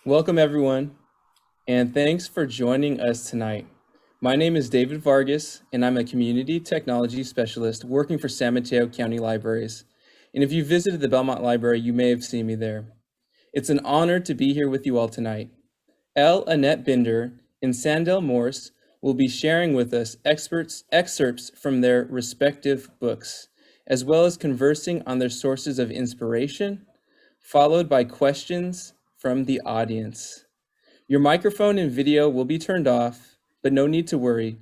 Welcome, everyone, and thanks for joining us tonight. My name is David Vargas, and I'm a Community Technology Specialist working for San Mateo County Libraries. And if you visited the Belmont Library, you may have seen me there. It's an honor to be here with you all tonight. Annette Binder and Sandell Morse will be sharing with us excerpts from their respective books, as well as conversing on their sources of inspiration, followed by questions from the audience. Your microphone and video will be turned off, but no need to worry.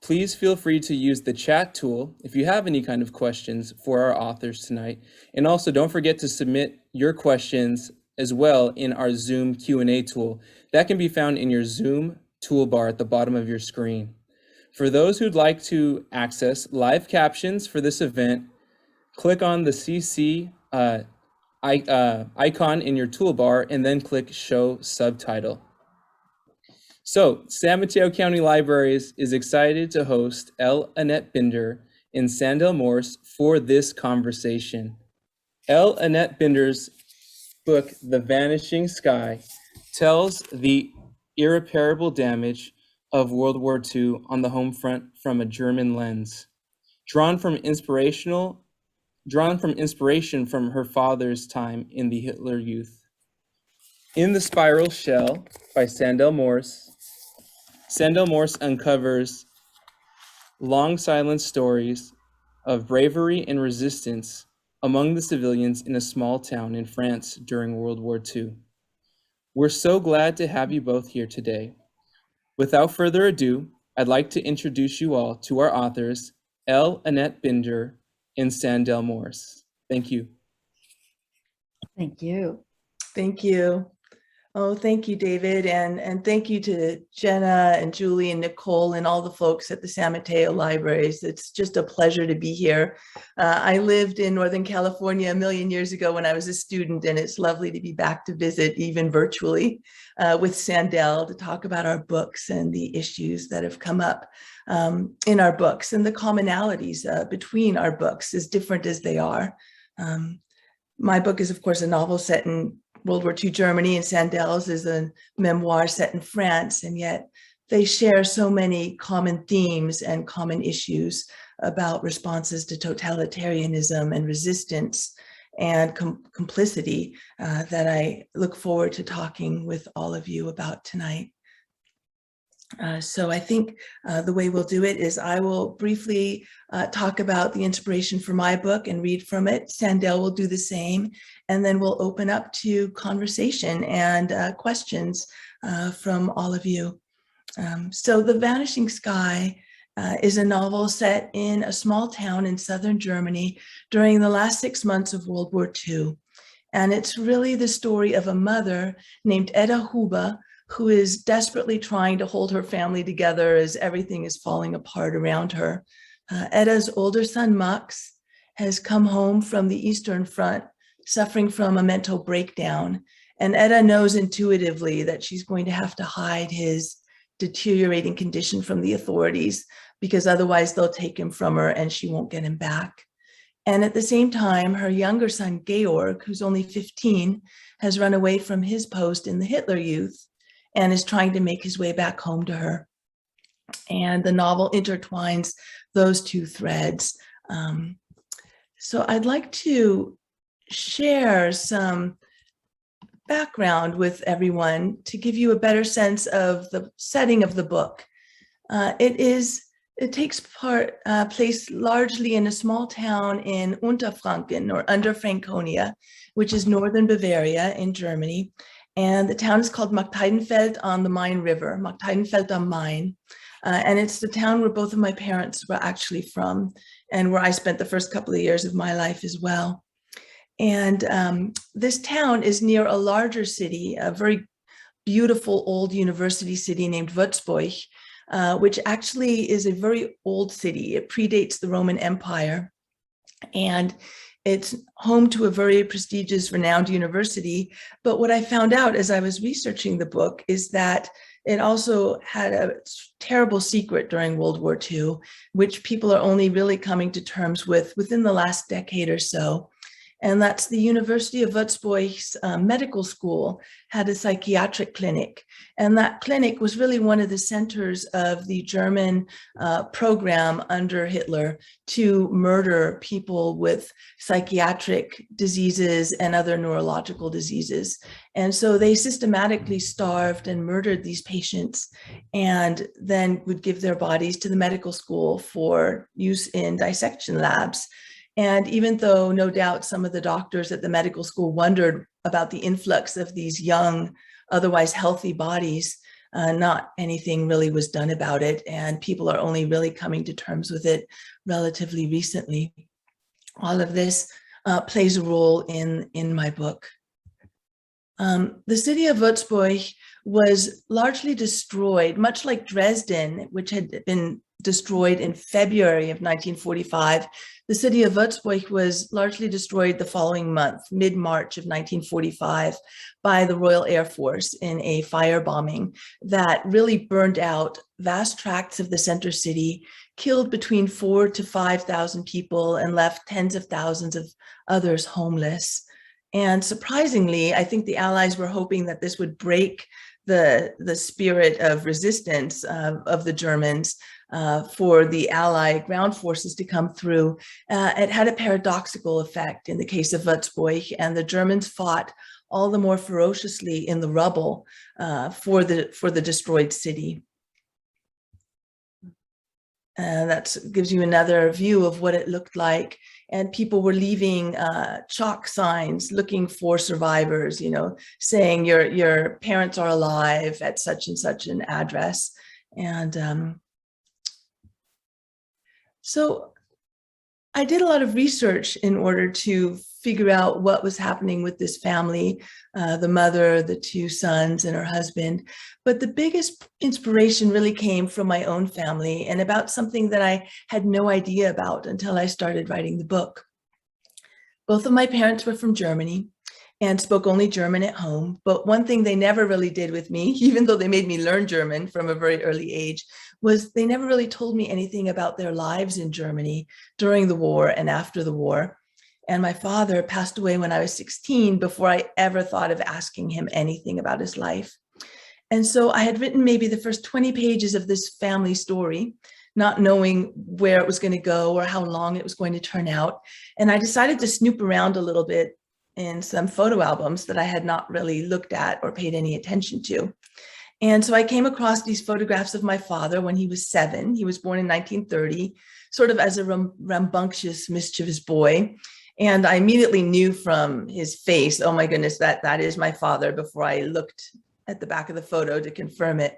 Please feel free to use the chat tool if you have any kind of questions for our authors tonight. And also don't forget to submit your questions as well in our Zoom Q&A tool. That can be found in your Zoom toolbar at the bottom of your screen. For those who'd like to access live captions for this event, click on the CC icon in your toolbar and then click Show Subtitle. So, San Mateo County Libraries is excited to host Annette Binder and Sandell Morse for this conversation. Annette Binder's book, The Vanishing Sky, tells the irreparable damage of World War II on the home front from a German lens, drawn from inspiration from her father's time in the Hitler Youth. In The Spiral Shell by Sandell Morse uncovers long silent stories of bravery and resistance among the civilians in a small town in France during World War II. We're so glad to have you both here today. Without further ado, I'd like to introduce you all to our authors, Annette Binder and Sandell Morse. Thank you. Thank you. Thank you. Oh, thank you, David. And thank you to Jenna and Julie and Nicole and all the folks at the San Mateo Libraries. It's just a pleasure to be here. I lived in Northern California a million years ago when I was a student, and it's lovely to be back to visit, even virtually, with Sandell to talk about our books and the issues that have come up in our books and the commonalities between our books, as different as they are. My book is, of course, a novel set in World War II Germany, and Sandell's is a memoir set in France, and yet they share so many common themes and common issues about responses to totalitarianism and resistance and complicity that I look forward to talking with all of you about tonight. So I think the way we'll do it is I will briefly talk about the inspiration for my book and read from it. Sandell will do the same, and then we'll open up to conversation and questions from all of you. So The Vanishing Sky is a novel set in a small town in southern Germany during the last 6 months of World War II. And it's really the story of a mother named Etta Huber, who is desperately trying to hold her family together as everything is falling apart around her. Etta's older son, Max, has come home from the Eastern Front, suffering from a mental breakdown. And Etta knows intuitively that she's going to have to hide his deteriorating condition from the authorities, because otherwise they'll take him from her and she won't get him back. And at the same time, her younger son, Georg, who's only 15, has run away from his post in the Hitler Youth and is trying to make his way back home to her. And the novel intertwines those two threads. So I'd like to share some background with everyone to give you a better sense of the setting of the book. It takes place largely in a small town in Unterfranken, or Under Franconia, which is northern Bavaria in Germany. And the town is called Markteidenfeld on the Main River, Markteidenfeld am Main. And it's the town where both of my parents were actually from, and where I spent the first couple of years of my life as well. And this town is near a larger city, a very beautiful old university city named Würzburg, which actually is a very old city. It predates the Roman Empire. And it's home to a very prestigious, renowned university. But what I found out as I was researching the book is that it also had a terrible secret during World War II, which people are only really coming to terms with within the last decade or so. And that's the University of Würzburg's medical school had a psychiatric clinic. And that clinic was really one of the centers of the German program under Hitler to murder people with psychiatric diseases and other neurological diseases. And so they systematically starved and murdered these patients and then would give their bodies to the medical school for use in dissection labs. And even though no doubt some of the doctors at the medical school wondered about the influx of these young, otherwise healthy bodies, not anything really was done about it. And people are only really coming to terms with it relatively recently. All of this plays a role in my book. The city of Würzburg was largely destroyed, much like Dresden, which had been destroyed in February of 1945. The city of Würzburg was largely destroyed the following month, mid-March of 1945, by the Royal Air Force in a firebombing that really burned out vast tracts of the center city, killed between 4,000 to 5,000 people, and left tens of thousands of others homeless. And surprisingly, I think the Allies were hoping that this would break the spirit of resistance of the Germans for the Allied ground forces to come through. It had a paradoxical effect in the case of Würzburg, and the Germans fought all the more ferociously in the rubble for the destroyed city. That gives you another view of what it looked like. And people were leaving chalk signs looking for survivors, you know, saying your parents are alive at such and such an address. And so I did a lot of research in order to figure out what was happening with this family, the mother, the two sons, and her husband. But the biggest inspiration really came from my own family and about something that I had no idea about until I started writing the book. Both of my parents were from Germany and spoke only German at home. But one thing they never really did with me, even though they made me learn German from a very early age, was they never really told me anything about their lives in Germany during the war and after the war. And my father passed away when I was 16 before I ever thought of asking him anything about his life. And so I had written maybe the first 20 pages of this family story, not knowing where it was going to go or how long it was going to turn out. And I decided to snoop around a little bit in some photo albums that I had not really looked at or paid any attention to. And so I came across these photographs of my father when he was 7. He was born in 1930, sort of as a rambunctious, mischievous boy. And I immediately knew from his face, oh my goodness, that is my father, before I looked at the back of the photo to confirm it.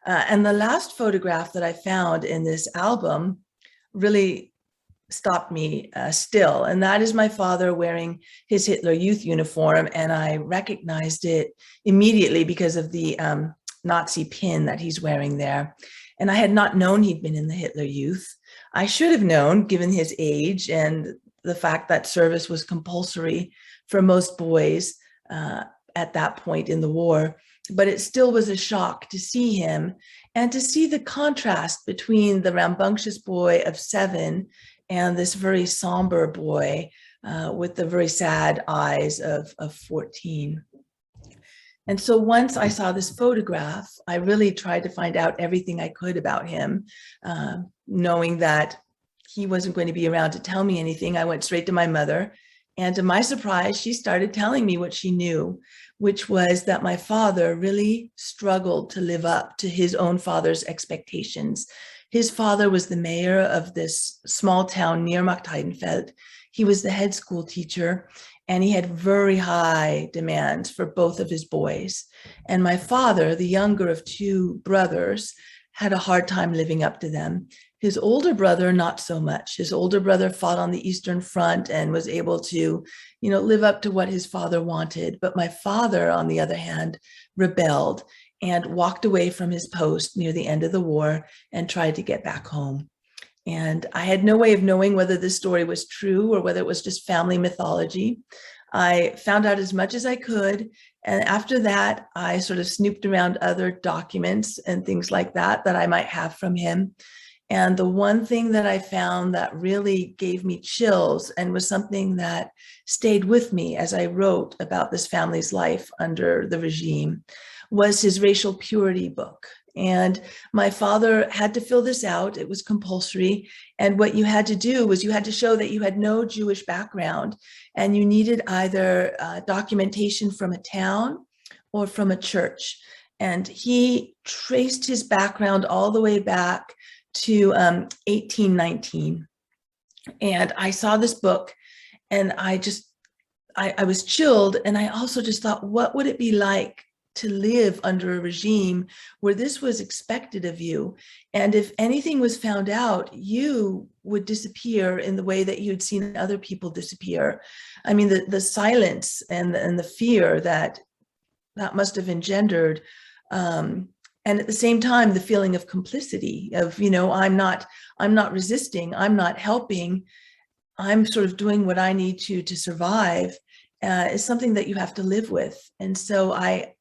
And the last photograph that I found in this album really stopped me still. And that is my father wearing his Hitler Youth uniform. And I recognized it immediately because of the Nazi pin that he's wearing there. And I had not known he'd been in the Hitler Youth. I should have known, given his age and the fact that service was compulsory for most boys at that point in the war. But it still was a shock to see him and to see the contrast between the rambunctious boy of 7 and this very somber boy with the very sad eyes of 14. And so once I saw this photograph, I really tried to find out everything I could about him, knowing that he wasn't going to be around to tell me anything. I went straight to my mother, and to my surprise, she started telling me what she knew, which was that my father really struggled to live up to his own father's expectations. His father was the mayor of this small town near Markteidenfeld. He was the head school teacher, and he had very high demands for both of his boys. And my father, the younger of 2 brothers, had a hard time living up to them. His older brother, not so much. His older brother fought on the Eastern Front and was able to, live up to what his father wanted. But my father, on the other hand, rebelled and walked away from his post near the end of the war and tried to get back home. And I had no way of knowing whether this story was true or whether it was just family mythology. I found out as much as I could. And after that, I sort of snooped around other documents and things like that I might have from him. And the one thing that I found that really gave me chills and was something that stayed with me as I wrote about this family's life under the regime was his racial purity book. And my father had to fill this out. It was compulsory. And what you had to do was you had to show that you had no Jewish background, and you needed either documentation from a town or from a church. And he traced his background all the way back to 1819. And I saw this book and I was chilled. And I also just thought, what would it be like to live under a regime where this was expected of you? And if anything was found out, you would disappear in the way that you'd seen other people disappear. I mean, the silence and the fear that must have engendered. And at the same time, the feeling of complicity of, I'm not resisting, I'm not helping, I'm sort of doing what I need to survive, is something that you have to live with. And so I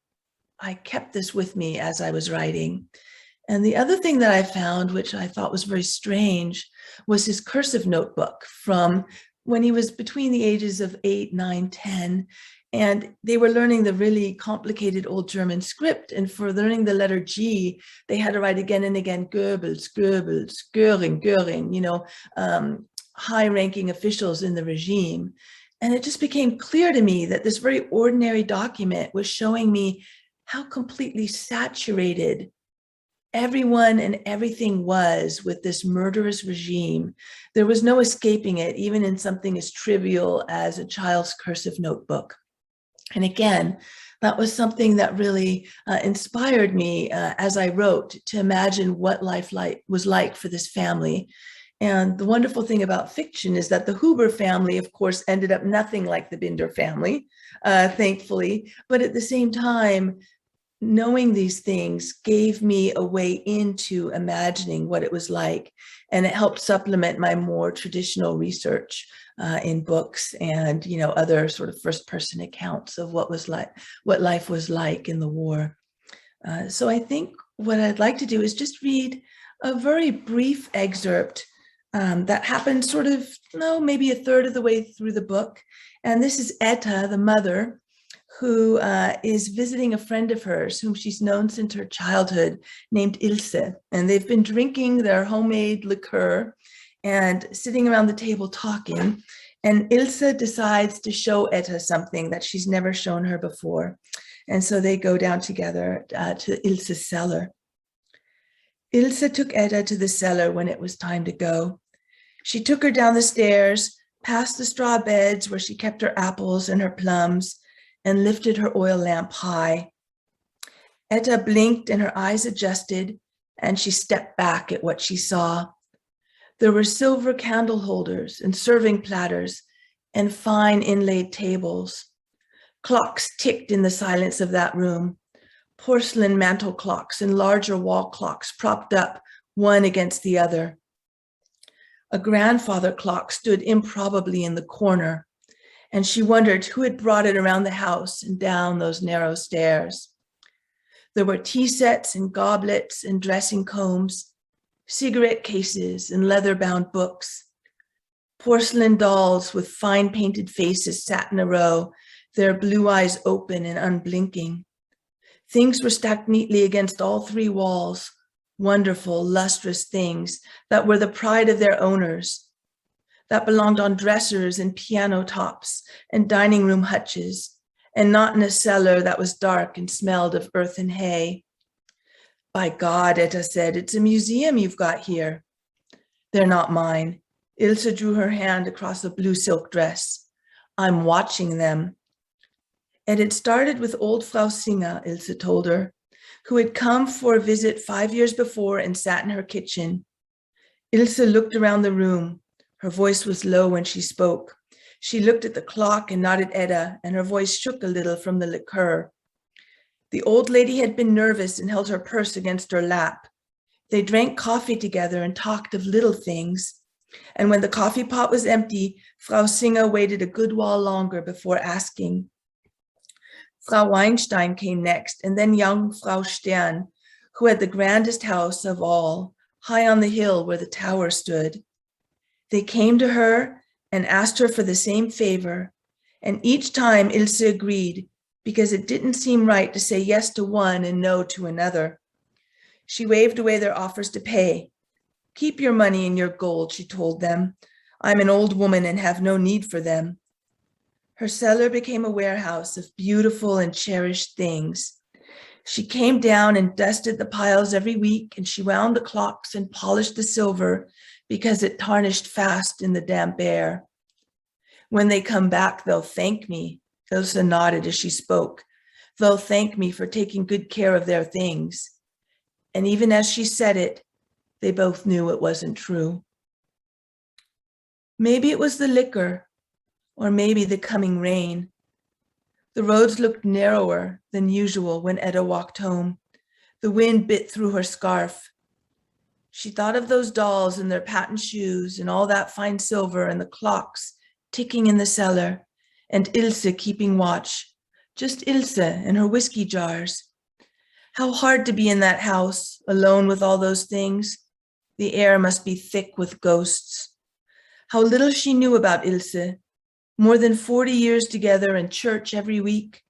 kept this with me as I was writing. And the other thing that I found, which I thought was very strange, was his cursive notebook from when he was between the ages of 8, 9, 10. And they were learning the really complicated old German script. And for learning the letter G, they had to write again and again, Goebbels, Goebbels, Göring, Göring, high-ranking officials in the regime. And it just became clear to me that this very ordinary document was showing me how completely saturated everyone and everything was with this murderous regime. There was no escaping it, even in something as trivial as a child's cursive notebook. And again, that was something that really inspired me as I wrote to imagine what life was like for this family. And the wonderful thing about fiction is that the Hoover family, of course, ended up nothing like the Binder family, thankfully. But at the same time, knowing these things gave me a way into imagining what it was like. And it helped supplement my more traditional research in books and, other sort of first-person accounts of what life was like in the war. So I think what I'd like to do is just read a very brief excerpt that happened sort of, maybe a third of the way through the book. And this is Etta, the mother, who is visiting a friend of hers whom she's known since her childhood, named Ilse. And they've been drinking their homemade liqueur and sitting around the table talking. And Ilse decides to show Etta something that she's never shown her before. And so they go down together to Ilse's cellar. Ilse took Etta to the cellar when it was time to go. She took her down the stairs, past the straw beds where she kept her apples and her plums, and lifted her oil lamp high. Etta blinked and her eyes adjusted, and she stepped back at what she saw. There were silver candle holders and serving platters and fine inlaid tables. Clocks ticked in the silence of that room, porcelain mantel clocks and larger wall clocks propped up one against the other. A grandfather clock stood improbably in the corner, and she wondered who had brought it around the house and down those narrow stairs. There were tea sets and goblets and dressing combs, cigarette cases and leather-bound books. Porcelain dolls with fine painted faces sat in a row, their blue eyes open and unblinking. Things were stacked neatly against all three walls, wonderful, lustrous things that were the pride of their owners, that belonged on dressers and piano tops and dining room hutches, and not in a cellar that was dark and smelled of earth and hay. By God, Etta said, it's a museum you've got here. They're not mine. Ilse drew her hand across a blue silk dress. I'm watching them. And it started with old Frau Singer, Ilse told her, who had come for a visit 5 years before and sat in her kitchen. Ilse looked around the room. Her voice was low when she spoke. She looked at the clock and nodded Etta, and her voice shook a little from the liqueur. The old lady had been nervous and held her purse against her lap. They drank coffee together and talked of little things. And when the coffee pot was empty, Frau Singer waited a good while longer before asking. Frau Weinstein came next, and then young Frau Stern, who had the grandest house of all, high on the hill where the tower stood. They came to her and asked her for the same favor, and each time Ilse agreed because it didn't seem right to say yes to one and no to another. She waved away their offers to pay. Keep your money and your gold, she told them. I'm an old woman and have no need for them. Her cellar became a warehouse of beautiful and cherished things. She came down and dusted the piles every week, and she wound the clocks and polished the silver because it tarnished fast in the damp air. When they come back, they'll thank me. Ilse nodded as she spoke. They'll thank me for taking good care of their things. And even as she said it, they both knew it wasn't true. Maybe it was the liquor, or maybe the coming rain. The roads looked narrower than usual when Etta walked home. The wind bit through her scarf. She thought of those dolls and their patent shoes and all that fine silver and the clocks ticking in the cellar and Ilse keeping watch, just Ilse and her whiskey jars. How hard to be in that house, alone with all those things. The air must be thick with ghosts. How little she knew about Ilse. More than 40 years together in church every week.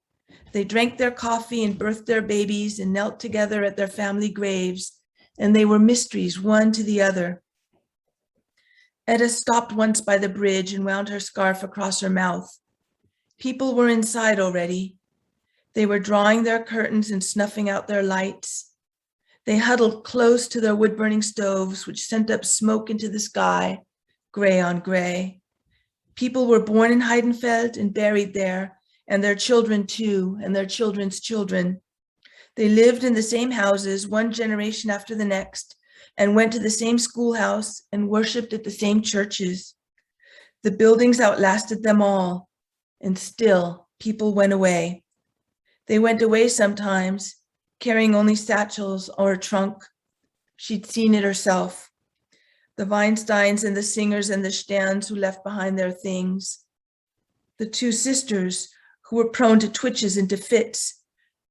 They drank their coffee and birthed their babies and knelt together at their family graves, and they were mysteries one to the other. Etta stopped once by the bridge and wound her scarf across her mouth. People were inside already. They were drawing their curtains and snuffing out their lights. They huddled close to their wood-burning stoves, which sent up smoke into the sky, gray on gray. People were born in Heidenfeld and buried there, and their children too, and their children's children. They lived in the same houses, one generation after the next, and went to the same schoolhouse and worshiped at the same churches. The buildings outlasted them all, and still people went away. They went away sometimes, carrying only satchels or a trunk. She'd seen it herself. The Weinsteins and the Singers and the Sterns who left behind their things. The two sisters who were prone to twitches and to fits.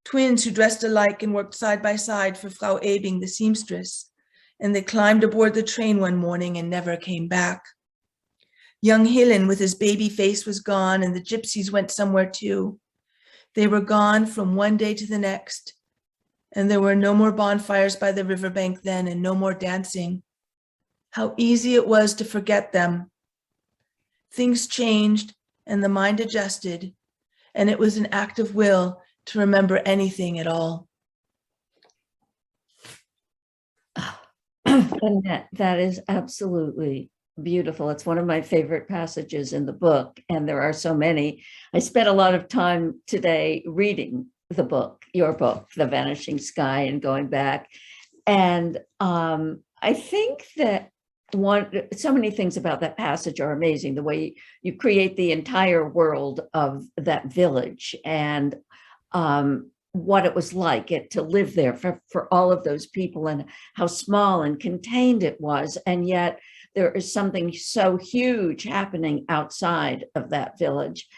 Twins who dressed alike and worked side by side for Frau Ebing, the seamstress. And they climbed aboard the train one morning and never came back. Young Hillen with his baby face was gone, and the gypsies went somewhere too. They were gone from one day to the next. And there were no more bonfires by the riverbank then, and no more dancing. How easy it was to forget them. Things changed and the mind adjusted, and it was an act of will to remember anything at all. Annette, that is absolutely beautiful. It's one of my favorite passages in the book, and there are so many. I spent a lot of time today reading the book, your book, The Vanishing Sky, and going back. And I think that so many things about that passage are amazing. The way you create the entire world of that village and what it was like to live there for all of those people, and how small and contained it was. And yet there is something so huge happening outside of that village.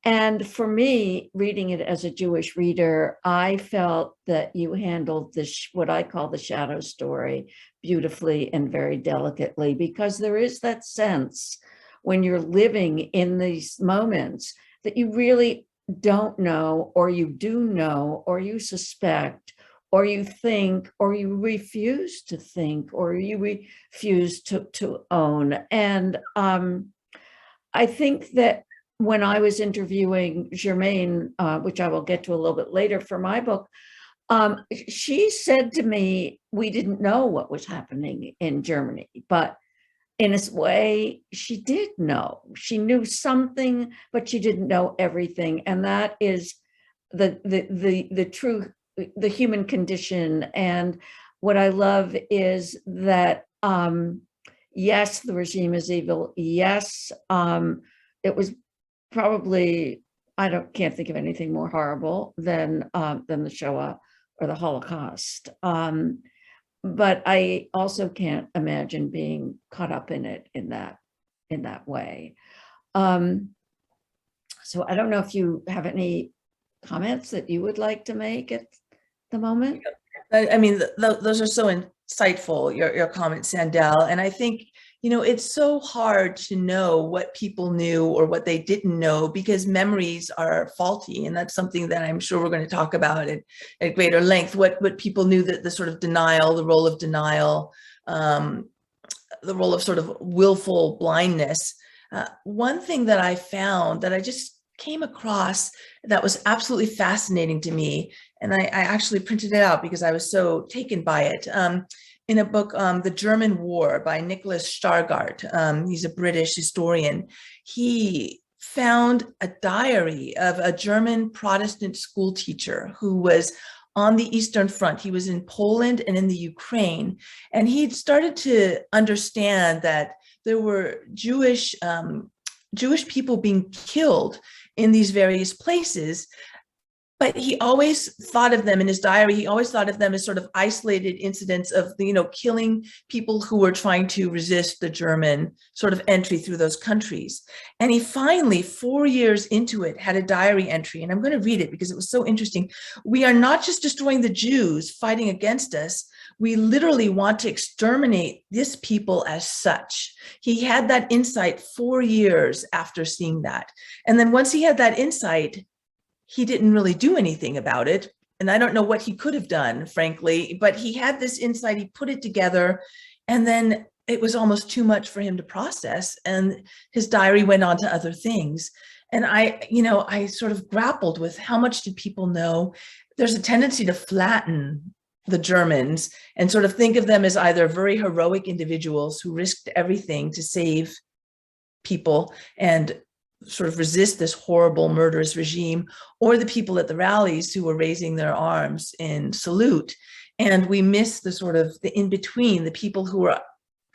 And for me, reading it as a Jewish reader, I felt that you handled this, what I call the shadow story, beautifully and very delicately, because there is that sense when you're living in these moments that you really don't know, or you do know, or you suspect, or you think, or you refuse to think, or you refuse to own. And I think that when I was interviewing Germaine, which I will get to a little bit later for my book, she said to me, we didn't know what was happening in Germany, but in a way, she did know. She knew something, but she didn't know everything. And that is the truth, the human condition. And what I love is that, yes, the regime is evil. Yes, it was probably, can't think of anything more horrible than the Shoah or the Holocaust. But I also can't imagine being caught up in it in that way. So I don't know if you have any comments that you would like to make at the moment. I mean, those are insightful, your comment, Sandell. And I think, it's so hard to know what people knew or what they didn't know because memories are faulty. And that's something that I'm sure we're going to talk about at greater length, what people knew, that the sort of denial, the role of denial, the role of sort of willful blindness. One thing that I found that I just came across that was absolutely fascinating to me, and I actually printed it out because I was so taken by it, in a book, The German War by Nicholas Stargart. He's a British historian. He found a diary of a German Protestant school teacher who was on the Eastern Front. He was in Poland and in the Ukraine, and he'd started to understand that there were Jewish people being killed in these various places. But he always thought of them in his diary. He always thought of them as sort of isolated incidents of, killing people who were trying to resist the German sort of entry through those countries. And he finally, 4 years into it, had a diary entry. And I'm going to read it because it was so interesting. "We are not just destroying the Jews fighting against us. We literally want to exterminate this people as such." He had that insight 4 years after seeing that. And then once he had that insight, he didn't really do anything about it. And I don't know what he could have done, frankly, but he had this insight, he put it together, and then it was almost too much for him to process. And his diary went on to other things. And I sort of grappled with how much did people know? There's a tendency to flatten the Germans and sort of think of them as either very heroic individuals who risked everything to save people and sort of resist this horrible, murderous regime, or the people at the rallies who were raising their arms in salute. And we miss the sort of the in-between, the people who are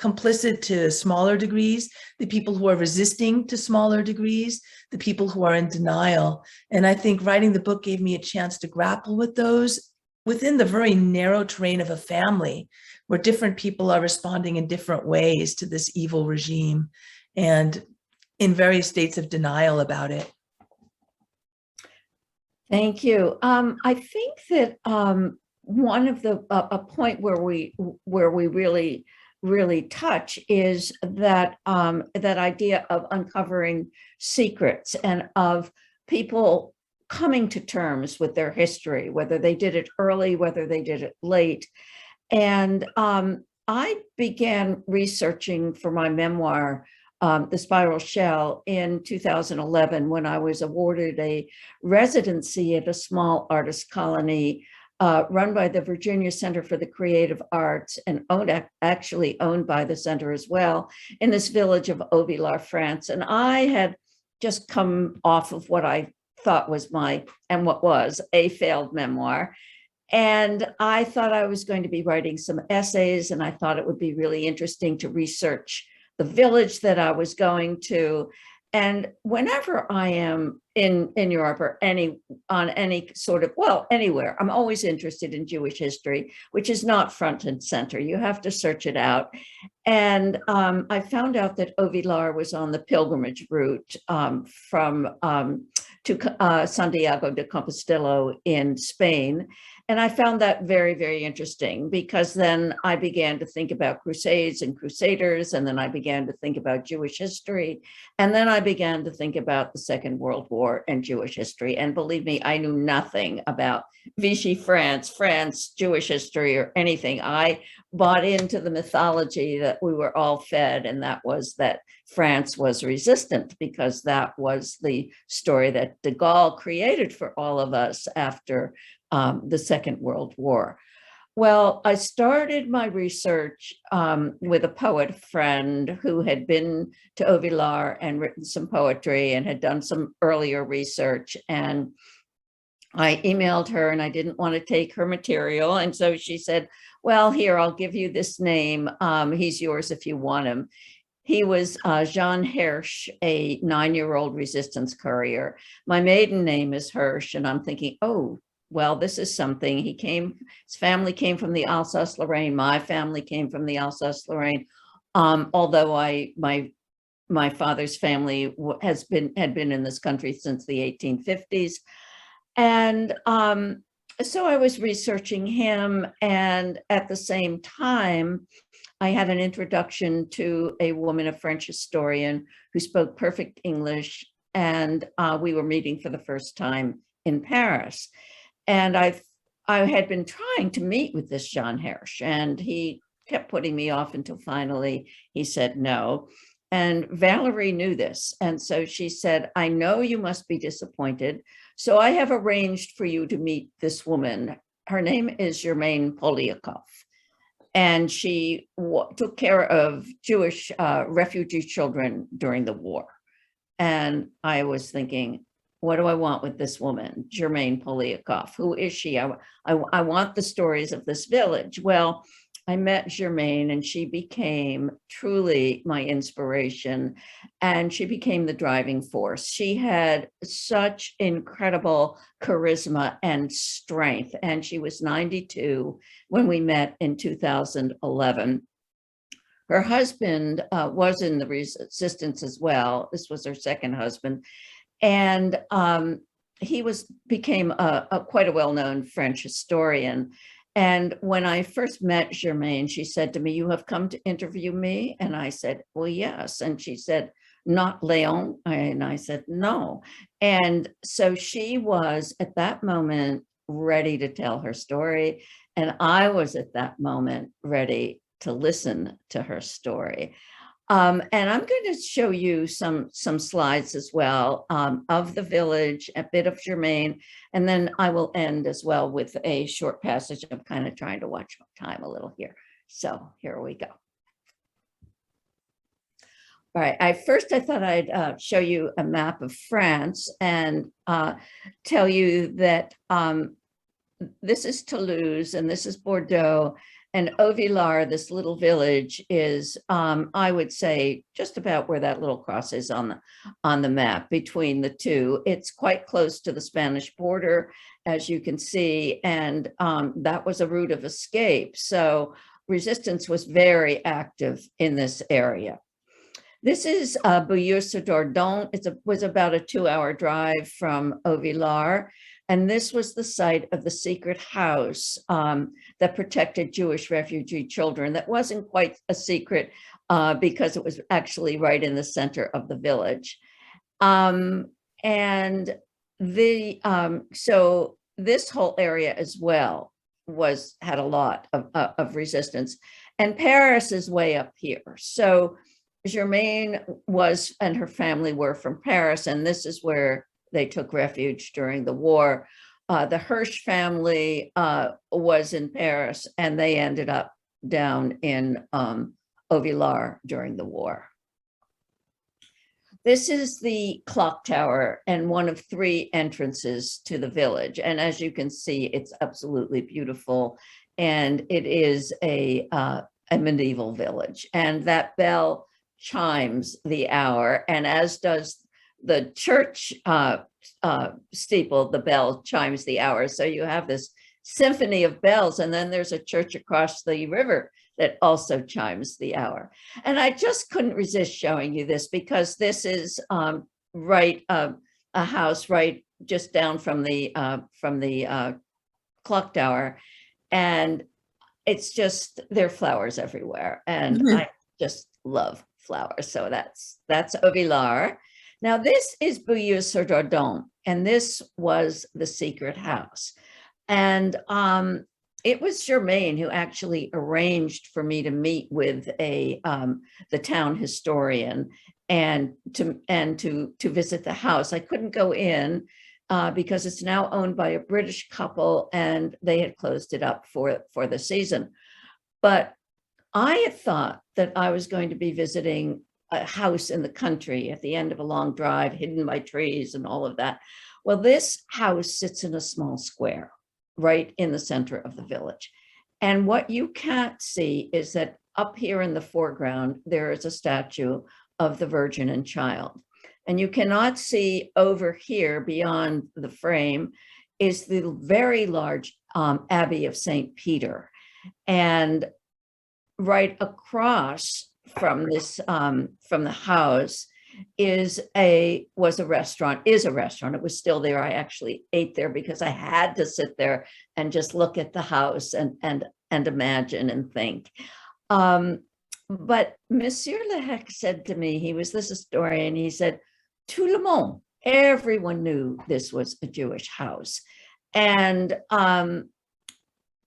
complicit to smaller degrees, the people who are resisting to smaller degrees, the people who are in denial. And I think writing the book gave me a chance to grapple with those within the very narrow terrain of a family, where different people are responding in different ways to this evil regime, and in various states of denial about it. Thank you. I think that one of a point where we really touch is that that idea of uncovering secrets and of people coming to terms with their history, whether they did it early, whether they did it late. And I began researching for my memoir, The Spiral Shell, in 2011, when I was awarded a residency at a small artist colony run by the Virginia Center for the Creative Arts and actually owned by the center as well, in this village of Auvillard, France. And I had just come off of what I thought was what was a failed memoir. And I thought I was going to be writing some essays, and I thought it would be really interesting to research the village that I was going to. And whenever I am in Europe or anywhere, I'm always interested in Jewish history, which is not front and center. You have to search it out. And I found out that Auvillard was on the pilgrimage route to Santiago de Compostela in Spain. And I found that very, very interesting, because then I began to think about Crusades and Crusaders, and then I began to think about Jewish history, and then I began to think about the Second World War and Jewish history. And believe me, I knew nothing about Vichy France, Jewish history, or anything. I bought into the mythology that we were all fed, and that was that France was resistant, because that was the story that de Gaulle created for all of us after the Second World War. Well, I started my research with a poet friend who had been to Auvillard and written some poetry and had done some earlier research. And I emailed her, and I didn't want to take her material. And so she said, well, here, I'll give you this name. He's yours if you want him. He was Jean Hirsch, a 9-year-old resistance courier. My maiden name is Hirsch, and I'm thinking, oh, well, this is something. His family came from the Alsace-Lorraine. My family came from the Alsace-Lorraine. Although my father's family had been in this country since the 1850s. And So I was researching him, and at the same time, I had an introduction to a woman, a French historian who spoke perfect English, and we were meeting for the first time in Paris. And I had been trying to meet with this Jean Hirsch, and he kept putting me off until finally he said no. And Valerie knew this. And so she said, I know you must be disappointed. So I have arranged for you to meet this woman. Her name is Germaine Poliakov. And she took care of Jewish refugee children during the war. And I was thinking, what do I want with this woman, Germaine Poliakov? Who is she? I want the stories of this village. Well, I met Germaine, and she became truly my inspiration, and she became the driving force. She had such incredible charisma and strength, and she was 92 when we met in 2011. Her husband was in the resistance as well. This was her second husband. And he became quite a well-known French historian. And when I first met Germaine, she said to me, you have come to interview me? And I said, well, yes. And she said, not Leon? And I said, no. And so she was at that moment ready to tell her story. And I was at that moment ready to listen to her story. And I'm going to show you some slides as well of the village, a bit of Germaine, and then I will end as well with a short passage. I'm kind of trying to watch time a little here. So here we go. All right, I thought I'd show you a map of France and tell you that this is Toulouse and this is Bordeaux. And Auvillard, this little village, is, I would say, just about where that little cross is on the map between the two. It's quite close to the Spanish border, as you can see, and that was a route of escape. So resistance was very active in this area. This is Bouilleux-sur-Dordogne. It was about a 2-hour drive from Auvillard. And this was the site of the secret house that protected Jewish refugee children. That wasn't quite a secret because it was actually right in the center of the village. So this whole area as well had a lot of resistance. And Paris is way up here. So Germaine and her family were from Paris, and this is where they took refuge during the war. The Hirsch family was in Paris, and they ended up down in Auvillard during the war. This is the clock tower and one of 3 entrances to the village. And as you can see, it's absolutely beautiful. And it is a medieval village. And that bell chimes the hour, and as does the church steeple, the bell chimes the hour. So you have this symphony of bells, and then there's a church across the river that also chimes the hour. And I just couldn't resist showing you this because this is a house right just down from the clock tower, and it's just, there are flowers everywhere, and I just love flowers. So that's Auvillard. Now this is Bouilleux-sur-Dordogne, and this was the secret house. And it was Germaine who actually arranged for me to meet with the town historian and to visit the house. I couldn't go in because it's now owned by a British couple, and they had closed it up for the season. But I had thought that I was going to be visiting a house in the country at the end of a long drive, hidden by trees and all of that. Well, this house sits in a small square right in the center of the village. And what you can't see is that up here in the foreground, there is a statue of the Virgin and Child. And you cannot see over here beyond the frame is the very large Abbey of St. Peter. And right across from this, from the house was a restaurant, is a restaurant. It was still there. I actually ate there because I had to sit there and just look at the house and imagine and think. But Monsieur Lehec said to me, he was this historian, he said, tout le monde, everyone knew this was a Jewish house. And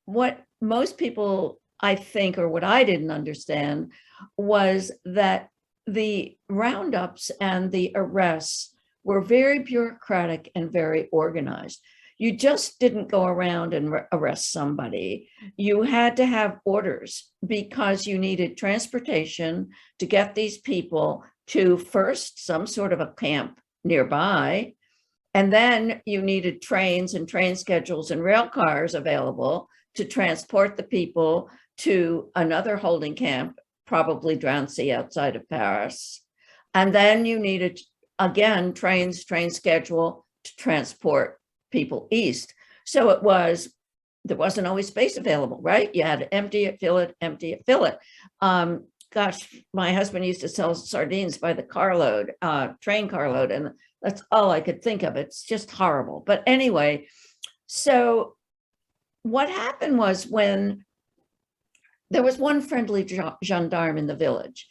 what most people, I think, or what I didn't understand, was that the roundups and the arrests were very bureaucratic and very organized. You just didn't go around and arrest somebody. You had to have orders because you needed transportation to get these people to first some sort of a camp nearby. And then you needed trains and train schedules and rail cars available to transport the people to another holding camp, probably Drancy outside of Paris. And then you needed, again, train schedule to transport people east. So there wasn't always space available, right? You had to empty it, fill it, empty it, fill it. Gosh, my husband used to sell sardines by the carload, train carload, and that's all I could think of. It's just horrible. But anyway, so what happened was, when there was one friendly gendarme in the village,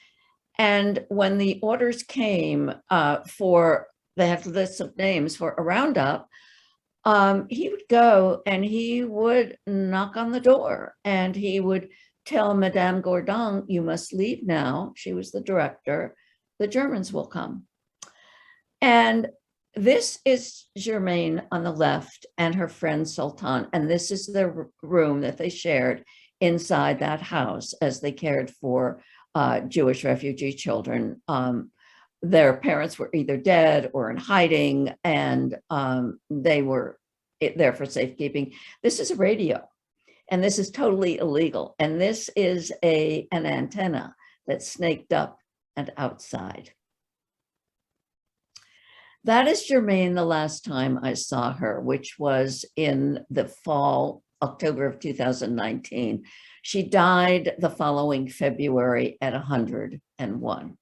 and when the orders came they have lists of names for a roundup, he would go and he would knock on the door and he would tell Madame Gourdon, you must leave now. She was the director. The Germans will come. And this is Germaine on the left and her friend Sultan. And this is the room that they shared inside that house as they cared for Jewish refugee children. Their parents were either dead or in hiding, and they were there for safekeeping. This is a radio, and this is totally illegal. And this is an antenna that's snaked up and outside. That is Germaine the last time I saw her, which was in the fall, October of 2019. She died the following February at 101.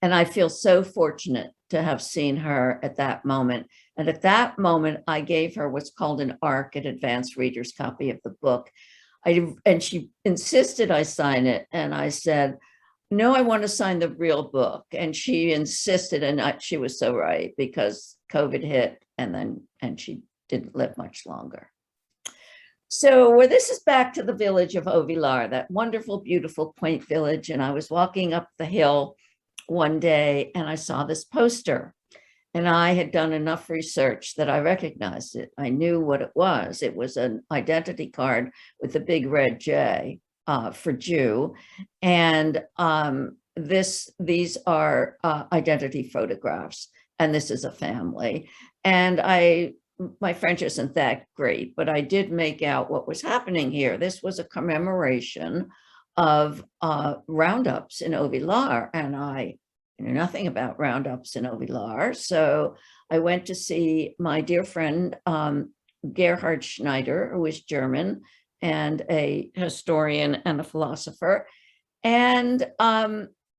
And I feel so fortunate to have seen her at that moment. And at that moment, I gave her what's called an ARC, an advanced reader's copy of the book. And she insisted I sign it. And I said, no, I want to sign the real book. And she insisted, and she was so right, because COVID hit and she didn't live much longer. So this is back to the village of Auvillard, that wonderful, beautiful, quaint village. And I was walking up the hill one day and I saw this poster, and I had done enough research that I recognized it. I knew what it was. It was an identity card with a big red J for Jew. And these are identity photographs, and this is a family. And my French isn't that great, but I did make out what was happening here. This was a commemoration of roundups in Auvillard, and I knew nothing about roundups in Auvillard. So I went to see my dear friend, Gerhard Schneider, who is German and a historian and a philosopher. And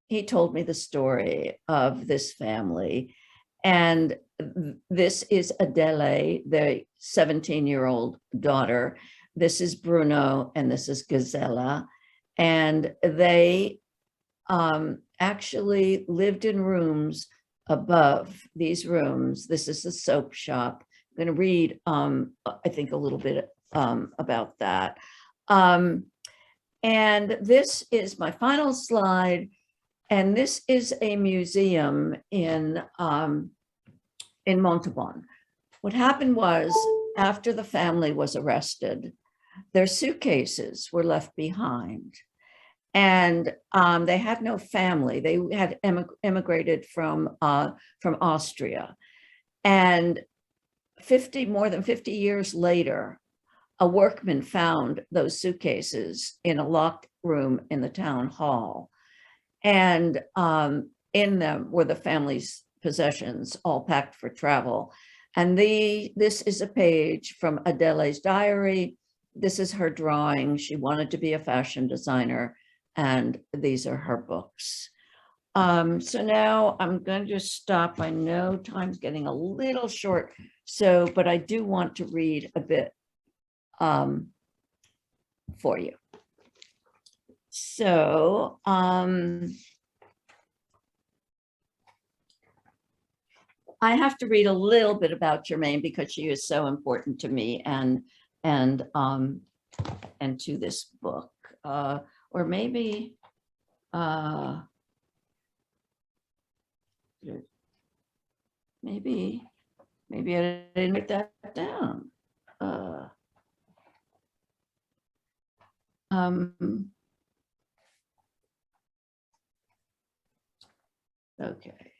he told me the story of this family. And this is Adele, the 17-year-old daughter. This is Bruno, and this is Gazella. And they actually lived in rooms above these rooms. This is the soap shop. I'm going to read, I think, a little bit about that. And this is my final slide. And this is a museum in Montauban. What happened was, after the family was arrested, their suitcases were left behind. And they had no family. They had immigrated from Austria. And more than 50 years later, a workman found those suitcases in a locked room in the town hall. And in them were the family's possessions, all packed for travel. And this is a page from Adele's diary. This is her drawing. She wanted to be a fashion designer. And these are her books. So now I'm going to just stop. I know time's getting a little short, so, but I do want to read a bit for you. So, I have to read a little bit about Germaine because she is so important to me and to this book, or maybe maybe I didn't write that down. Okay.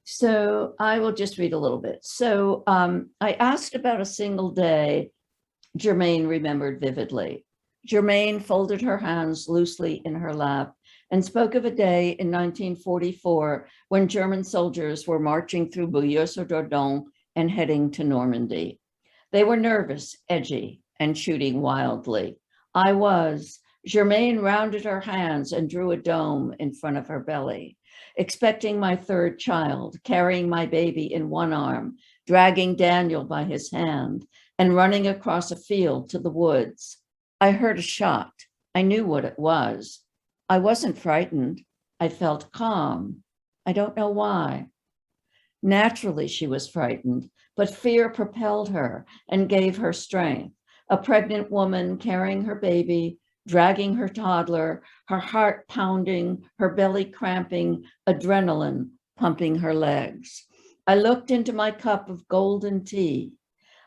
So I will just read a little bit. So I asked about a single day Germaine remembered vividly. Germaine folded her hands loosely in her lap and spoke of a day in 1944 when German soldiers were marching through Beaulieu-sur-Dordogne and heading to Normandy. They were nervous, edgy, and shooting wildly. I was. Germaine rounded her hands and drew a dome in front of her belly. Expecting my third child, carrying my baby in one arm, dragging Daniel by his hand, and running across a field to the woods. I heard a shot. I knew what it was. I wasn't frightened. I felt calm. I don't know why. Naturally, she was frightened, but fear propelled her and gave her strength. A pregnant woman carrying her baby, dragging her toddler, her heart pounding, her belly cramping, adrenaline pumping her legs. I looked into my cup of golden tea.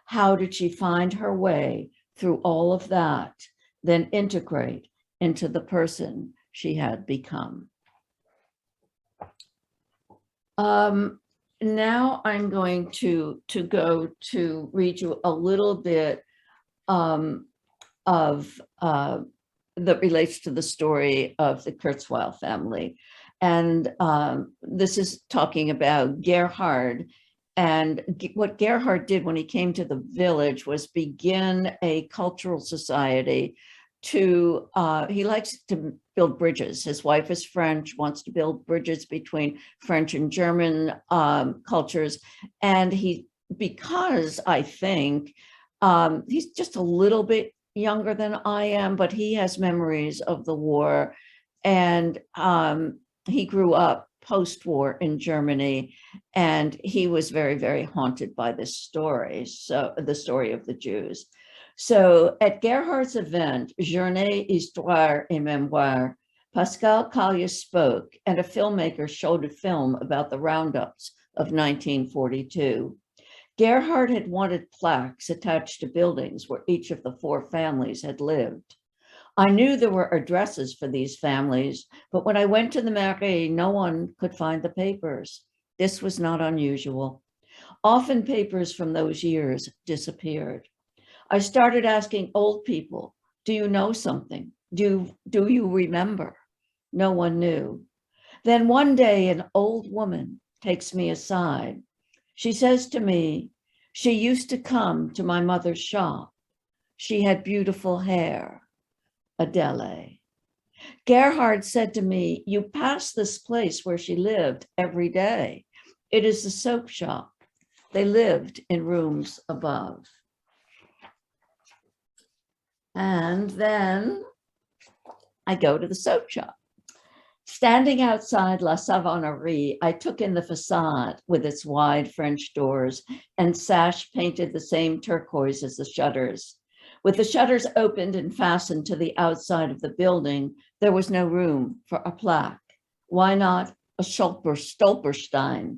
How did she find her way through all of that, then integrate into the person she had become? Now I'm going to go to read you a little bit that relates to the story of the Kurzweil family. And this is talking about Gerhard. And what Gerhard did when he came to the village was begin a cultural society to, he likes to build bridges. His wife is French, wants to build bridges between French and German cultures. And because I think he's just a little bit younger than I am, but he has memories of the war. And he grew up post-war in Germany, and he was very, very haunted by this story, so the story of the Jews. So at Gerhard's event, Genre, Histoire et Mémoire, Pascal Collier spoke, and a filmmaker showed a film about the roundups of 1942. Gerhard had wanted plaques attached to buildings where each of the four families had lived. I knew there were addresses for these families, but when I went to the mairie, no one could find the papers. This was not unusual. Often papers from those years disappeared. I started asking old people, do you know something? Do you remember? No one knew. Then one day, an old woman takes me aside. She says to me, she used to come to my mother's shop. She had beautiful hair. Adele. Gerhard said to me, you pass this place where she lived every day. It is the soap shop. They lived in rooms above. And then I go to the soap shop. Standing outside La Savonnerie, I took in the facade with its wide French doors and sash painted the same turquoise as the shutters. With the shutters opened and fastened to the outside of the building, there was no room for a plaque. Why not a Stolperstein?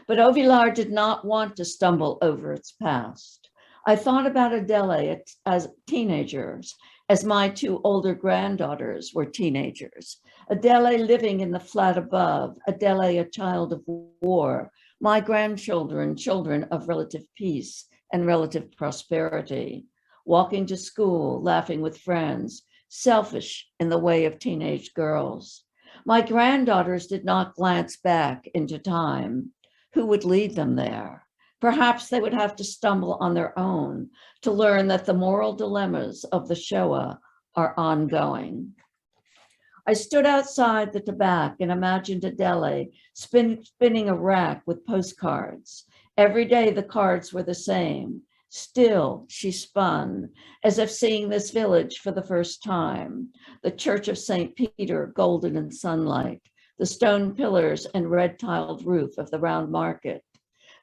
But Ovillard did not want to stumble over its past. I thought about Adele as teenagers, as my two older granddaughters were teenagers. Adele living in the flat above, Adele a child of war, my grandchildren, children of relative peace and relative prosperity. Walking to school, laughing with friends, selfish in the way of teenage girls. My granddaughters did not glance back into time. Who would lead them there? Perhaps they would have to stumble on their own to learn that the moral dilemmas of the Shoah are ongoing. I stood outside the tobacco and imagined Adele spinning a rack with postcards. Every day the cards were the same. Still, she spun, as if seeing this village for the first time. The Church of St. Peter, golden in sunlight, the stone pillars and red-tiled roof of the round market,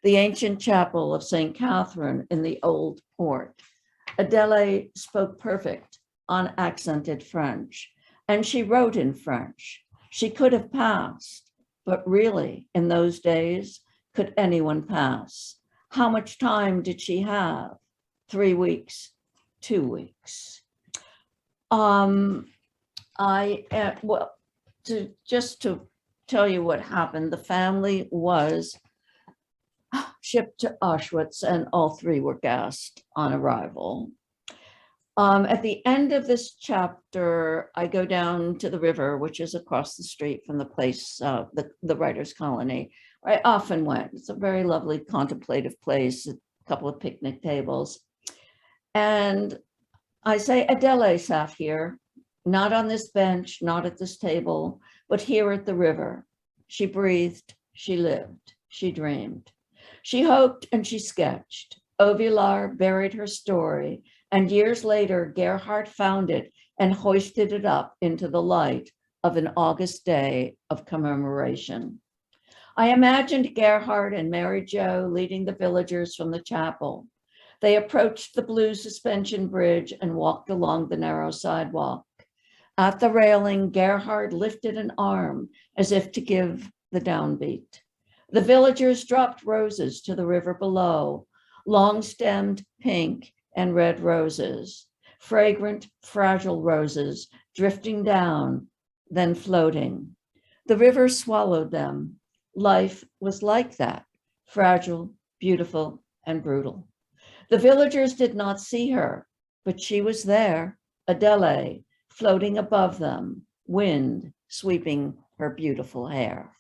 the ancient chapel of St. Catherine in the old port. Adele spoke perfect, unaccented French, and she wrote in French. She could have passed, but really, in those days, could anyone pass? How much time did she have? 3 weeks, 2 weeks. Just to tell you what happened, the family was shipped to Auschwitz and all 3 were gassed on arrival. At the end of this chapter, I go down to the river, which is across the street from the place, the writer's colony. I often went. It's a very lovely contemplative place, a couple of picnic tables. And I say, Adele sat here, not on this bench, not at this table, but here at the river. She breathed, she lived, she dreamed. She hoped and she sketched. Ovular buried her story, and years later, Gerhard found it and hoisted it up into the light of an August day of commemoration. I imagined Gerhard and Mary Jo leading the villagers from the chapel. They approached the blue suspension bridge and walked along the narrow sidewalk. At the railing, Gerhard lifted an arm as if to give the downbeat. The villagers dropped roses to the river below, long-stemmed pink and red roses, fragrant, fragile roses drifting down, then floating. The river swallowed them. Life was like that, fragile, beautiful, and brutal. The villagers did not see her, but she was there, Adele, floating above them, wind sweeping her beautiful hair.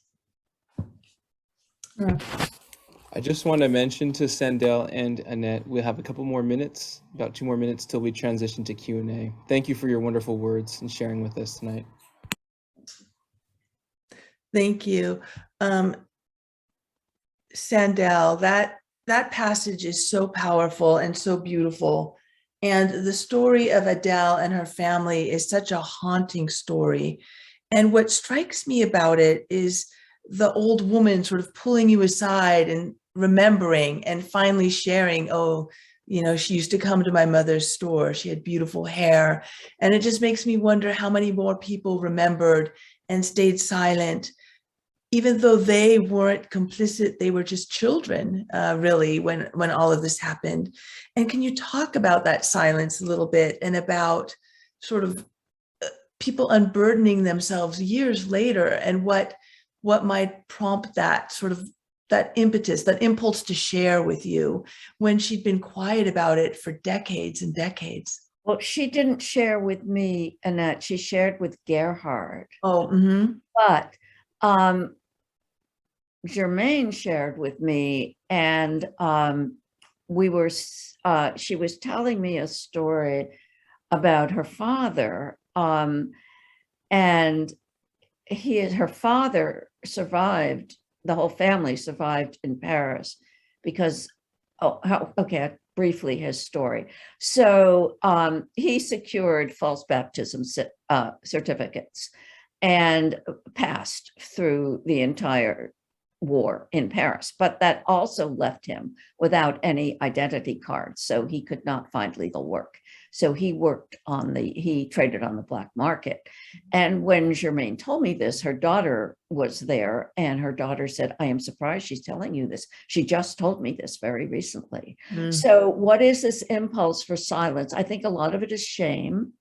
I just want to mention to Sandell and Annette, we'll have a couple more minutes, about 2 more minutes till we transition to Q&A. Thank you for your wonderful words and sharing with us tonight. Thank you. Sandell, that passage is so powerful and so beautiful. And the story of Adele and her family is such a haunting story. And what strikes me about it is the old woman sort of pulling you aside and remembering and finally sharing, oh, you know, she used to come to my mother's store. She had beautiful hair. And it just makes me wonder how many more people remembered and stayed silent, even though they weren't complicit. They were just children, really, when all of this happened. And can you talk about that silence a little bit and about sort of people unburdening themselves years later and what might prompt that sort of that impetus, that impulse to share with you when she'd been quiet about it for decades and decades? Well, she didn't share with me, Annette. She shared with Gerhard. Oh, mm-hmm. But Germaine shared with me, and she was telling me a story about her father, and her father survived. The whole family survived in Paris because, briefly his story. So he secured false baptism certificates and passed through the entire war in Paris, but that also left him without any identity cards, so he could not find legal work. So he traded on the black market. And when Germaine told me this, her daughter was there, and her daughter said, I am surprised she's telling you this. She just told me this very recently. Mm. So what is this impulse for silence? I think a lot of it is shame.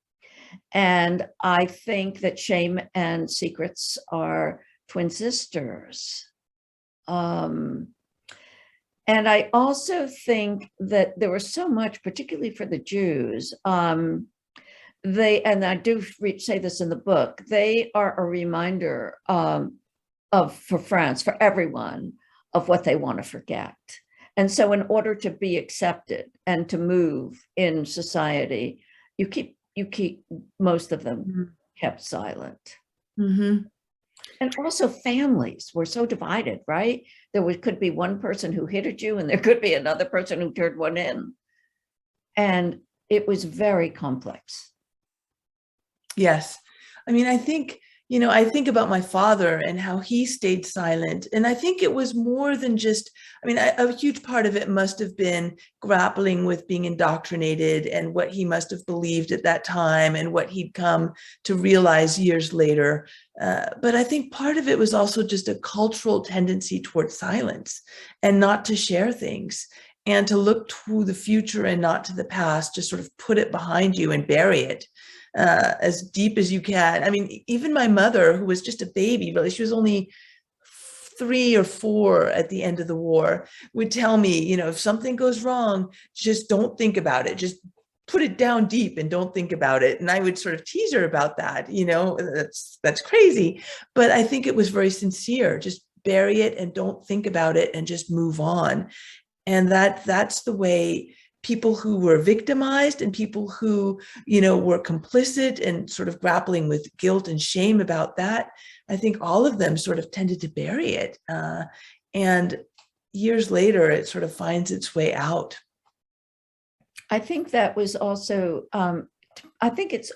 And I think that shame and secrets are twin sisters. And I also think that there was so much, particularly for the Jews, and I do say this in the book, they are a reminder for France, for everyone, of what they want to forget. And so in order to be accepted and to move in society, most of them kept silent. Mhm. And also families were so divided, right? Could be one person who hit at you and there could be another person who turned one in. And it was very complex. Yes. I mean, I think, I think about my father and how he stayed silent. And I think it was more than just, a huge part of it must have been grappling with being indoctrinated and what he must have believed at that time and what he'd come to realize years later. But I think part of it was also just a cultural tendency towards silence and not to share things and to look to the future and not to the past, just sort of put it behind you and bury it. As deep as you can. I mean, even my mother, who was just a baby, really, she was only 3 or 4 at the end of the war, would tell me, if something goes wrong, just don't think about it. Just put it down deep and don't think about it. And I would sort of tease her about that, that's crazy. But I think it was very sincere. Just bury it and don't think about it and just move on. And that's the way people who were victimized and people who, were complicit and sort of grappling with guilt and shame about that, I think all of them sort of tended to bury it. And years later, it sort of finds its way out. I think that was also, I think it's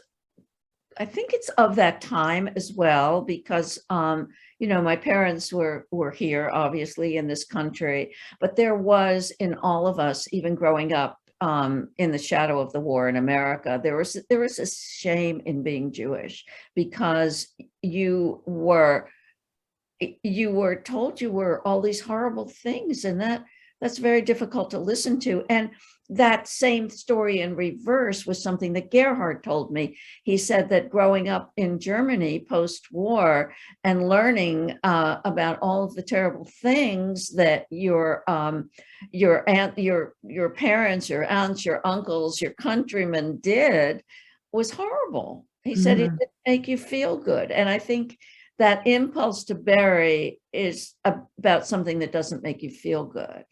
of that time as well, because my parents were here, obviously, in this country, but there was in all of us, even growing up in the shadow of the war in America, there was a shame in being Jewish, because you were told you were all these horrible things, and that's very difficult to listen to. And that same story in reverse was something that Gerhard told me. He said that growing up in Germany post-war and learning about all of the terrible things that your parents, your aunts, your uncles, your countrymen did was horrible. He said it didn't make you feel good. And I think that impulse to bury is about something that doesn't make you feel good.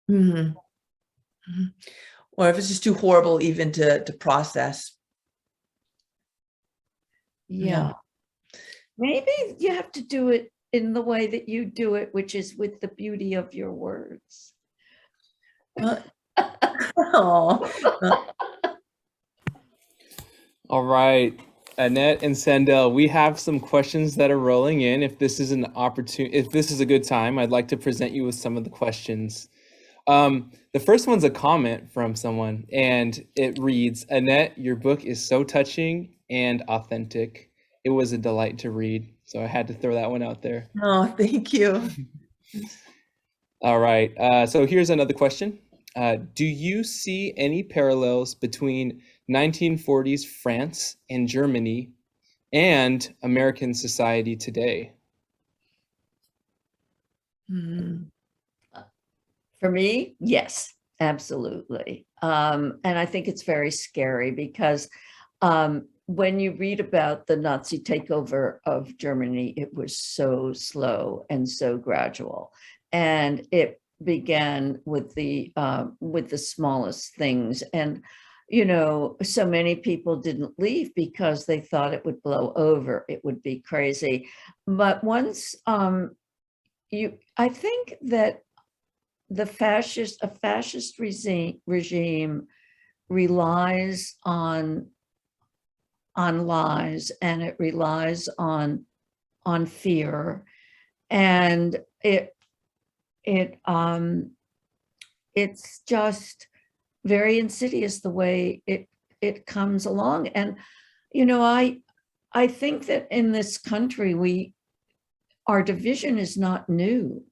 Mm-hmm. Mm-hmm. Or if it's just too horrible even to process. Yeah. Maybe you have to do it in the way that you do it, which is with the beauty of your words. All right, Annette and Sandell, we have some questions that are rolling in. If this is a good time, I'd like to present you with some of the questions. The first one's a comment from someone, and it reads, Annette, your book is so touching and authentic. It was a delight to read. So I had to throw that one out there. Oh, thank you. All right. So here's another question. Do you see any parallels between 1940s France and Germany and American society today? Mm-hmm. For me, yes, absolutely. And I think it's very scary because when you read about the Nazi takeover of Germany, it was so slow and so gradual. And it began with the smallest things. And, so many people didn't leave because they thought it would blow over. It would be crazy. But once I think that a fascist regime relies on lies, and it relies on fear, and it's just very insidious the way it comes along. And I think that in this country our division is not new.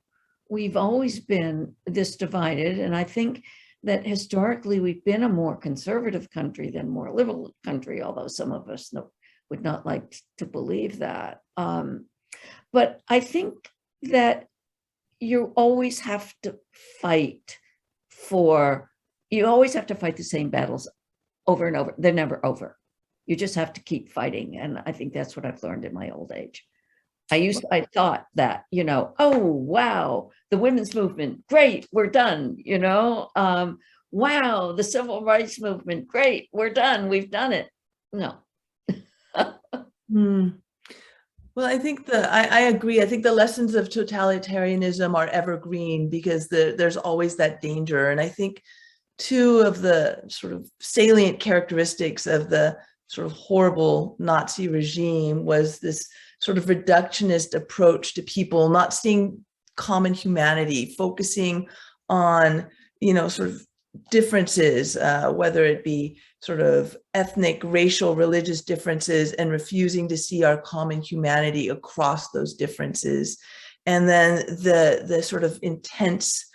We've always been this divided. And I think that historically we've been a more conservative country than more liberal country, although some of us would not like to believe that. But I think that you always have to fight the same battles over and over. They're never over. You just have to keep fighting. And I think that's what I've learned in my old age. I thought that, oh, wow, the women's movement, great, we're done, wow, the civil rights movement, great, we're done, we've done it. No. Well, I think I agree. I think the lessons of totalitarianism are evergreen because there's always that danger. And I think two of the sort of salient characteristics of the sort of horrible Nazi regime was this sort of reductionist approach to people, not seeing common humanity, focusing on, sort of differences, whether it be sort of ethnic, racial, religious differences, and refusing to see our common humanity across those differences. And then the sort of intense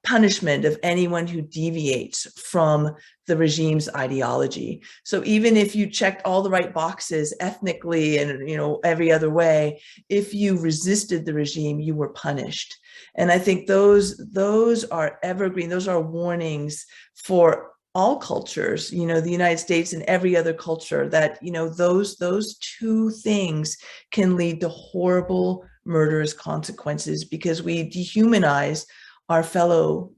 punishment of anyone who deviates from the regime's ideology. So even if you checked all the right boxes ethnically and every other way, if you resisted the regime, you were punished. And I think those are evergreen. Those are warnings for all cultures, the United States and every other culture, that those two things can lead to horrible, murderous consequences, because we dehumanize our fellow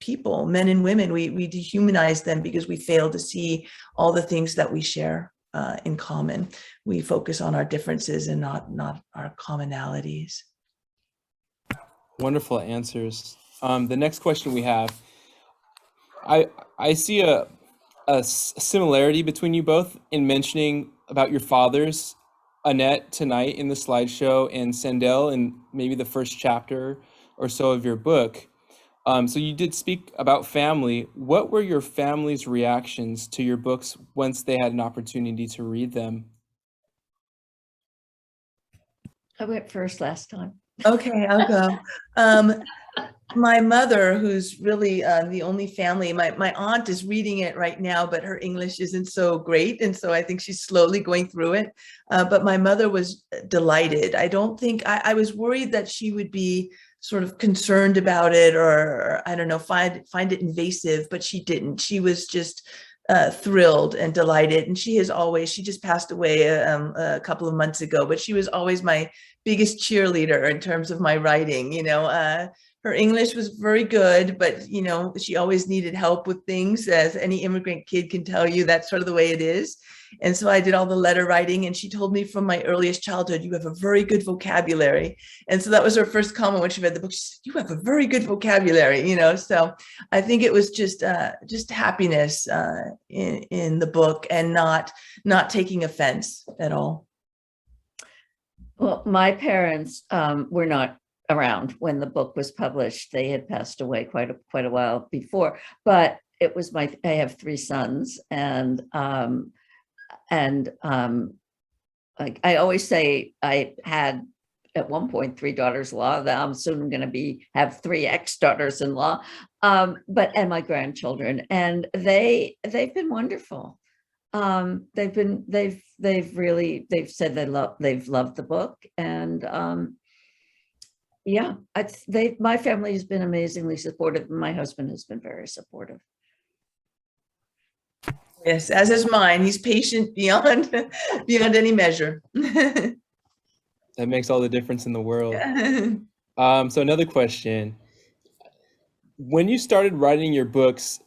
people, men and women. We dehumanize them because we fail to see all the things that we share in common. We focus on our differences and not our commonalities. Wonderful answers. The next question we have, I see a similarity between you both in mentioning about your fathers, Annette tonight in the slideshow, and Sandell in maybe the first chapter or so of your book. So you did speak about family. What were your family's reactions to your books once they had an opportunity to read them? I went first last time. Okay, I'll go. My mother, who's really the only family, my aunt is reading it right now, but her English isn't so great. And so I think she's slowly going through it. But my mother was delighted. I don't think, I was worried that she would be sort of concerned about it, or I don't know, find it invasive, but she didn't. She was just thrilled and delighted. And she just passed away a couple of months ago, but she was always my biggest cheerleader in terms of my writing. Her English was very good, but she always needed help with things, as any immigrant kid can tell you. That's sort of the way it is. And so I did all the letter writing, and she told me from my earliest childhood, you have a very good vocabulary. And so that was her first comment when she read the book. She said, you have a very good vocabulary, So I think it was just happiness in the book, and not taking offense at all. Well, my parents were not around when the book was published. They had passed away quite a while before, but it was I have three sons, and I always say I had at one point 3 daughters-in-law. That I'm soon going to have 3 ex-daughters-in-law, and my grandchildren, and they've been wonderful. They've said they've loved the book, and yeah, my family has been amazingly supportive. My husband has been very supportive. Yes, as is mine. He's patient beyond any measure. That makes all the difference in the world. So another question. When you started writing your books,